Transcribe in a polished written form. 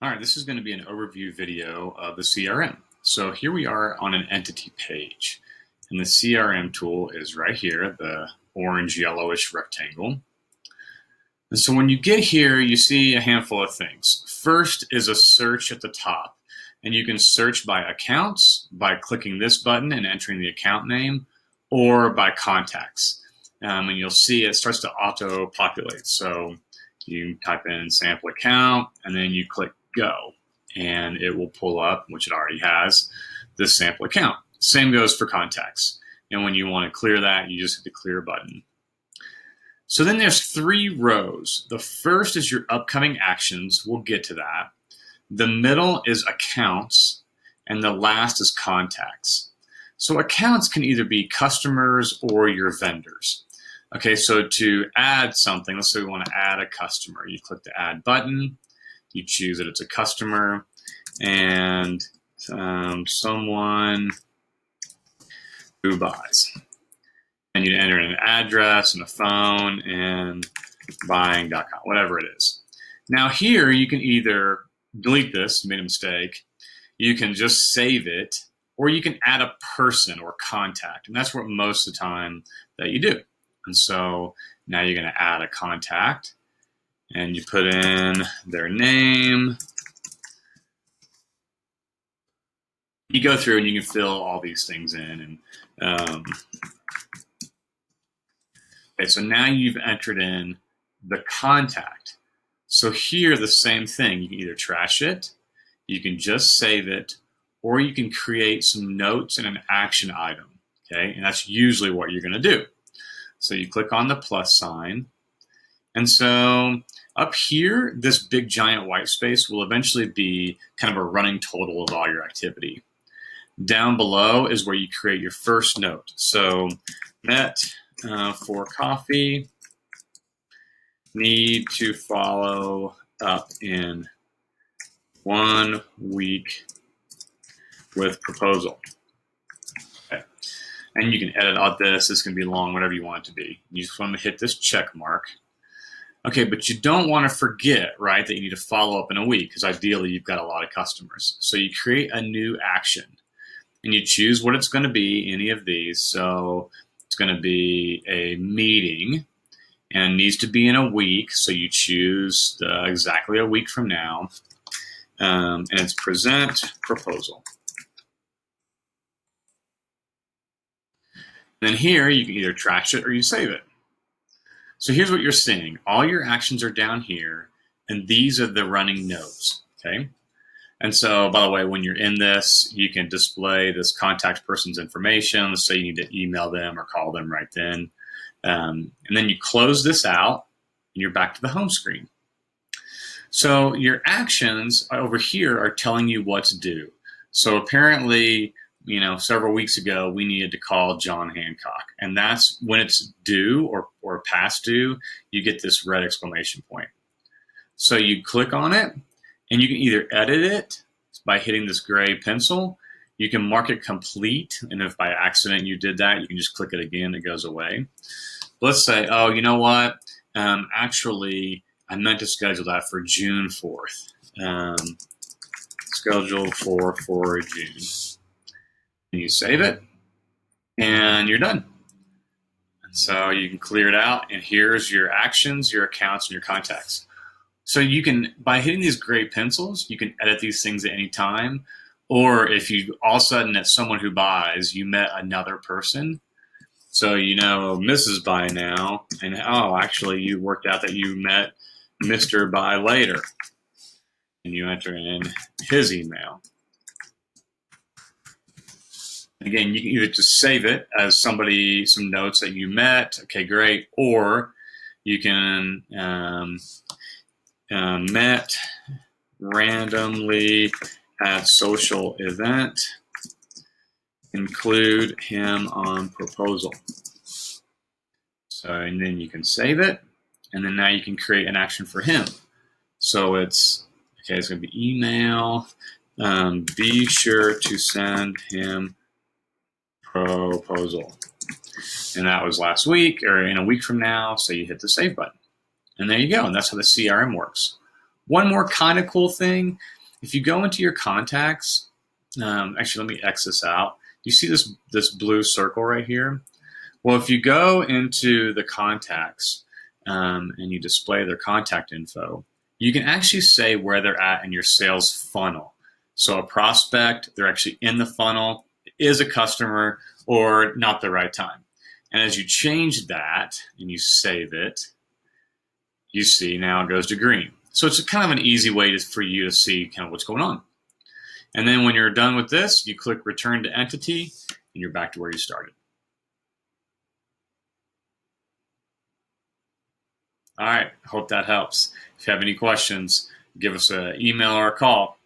All right, this is going to be an overview video of the CRM. So here we are on an entity page, and the CRM tool is right here, the orange yellowish rectangle. And so when you get here, you see a handful of things. First is a search at the top, and you can search by accounts by clicking this button and entering the account name, or by contacts. And you'll see it starts to auto-populate. So you type in sample account, and then you click go, and it will pull up, which it already has, this sample account. Same goes for contacts. And when you want to clear that, you just hit the clear button. So then there's 3 rows. The first is your upcoming actions. We'll get to that. The middle is accounts, and the last is contacts. So accounts can either be customers or your vendors. Okay, so to add something, let's say we want to add a customer. You click the add button. You choose that it's a customer and someone who buys. And you enter in an address and a phone and buying.com, whatever it is. Now here you can either delete this, you made a mistake, you can just save it, or you can add a person or contact. And that's what most of the time that you do. And so now you're going to add a contact. And you put in their name. You go through and you can fill all these things in. And okay, so now you've entered in the contact. So here, the same thing. You can either trash it, you can just save it, or you can create some notes and an action item. Okay, and that's usually what you're going to do. So you click on the plus sign. And so up here, this big giant white space will eventually be kind of a running total of all your activity. Down below is where you create your first note. So met for coffee, need to follow up in 1 week with proposal. Okay. And you can edit out this. This can be long, whatever you want it to be. You just want to hit this check mark. Okay, but you don't want to forget, right, that you need to follow up in a week because ideally you've got a lot of customers. So you create a new action and you choose what it's going to be, any of these. So it's going to be a meeting and it needs to be in a week. So you choose exactly a week from now. And it's present proposal. And then here you can either trash it or you save it. So here's what you're seeing. All your actions are down here, and these are the running nodes, okay? And so, by the way, when you're in this, you can display this contact person's information. Let's say you need to email them or call them right then. And then you close this out, and you're back to the home screen. So your actions over here are telling you what to do. So apparently, several weeks ago, we needed to call John Hancock. And that's when it's due or past due, you get this red exclamation point. So you click on it, and you can either edit it by hitting this gray pencil. You can mark it complete, and if by accident you did that, you can just click it again, it goes away. Let's say, oh, you know what? Actually, I meant to schedule that for June 4th. Scheduled for June. And you save it, and you're done. And so you can clear it out, and here's your actions, your accounts, and your contacts. So you can, by hitting these gray pencils, you can edit these things at any time. Or if you all of a sudden at someone who buys, you met another person. So Mrs. Buy now, and actually you worked out that you met Mr. Buy later. And you enter in his email. Again, you can either just save it as some notes that you met, okay, great, or you can met randomly at social event, include him on proposal. So, and then you can save it, and then now you can create an action for him. So it's going to be email, be sure to send him proposal. And that was last week or in a week from now. So you hit the save button. And there you go. And that's how the CRM works. One more kind of cool thing, if you go into your contacts, actually let me X this out. You see this blue circle right here? Well, if you go into the contacts and you display their contact info, you can actually say where they're at in your sales funnel. So a prospect, they're actually in the funnel, is a customer, or not the right time. And as you change that and you save it, you see now it goes to green. So it's kind of an easy way for you to see kind of what's going on. And then when you're done with this, you click Return to Entity, and you're back to where you started. All right, hope that helps. If you have any questions, give us an email or a call.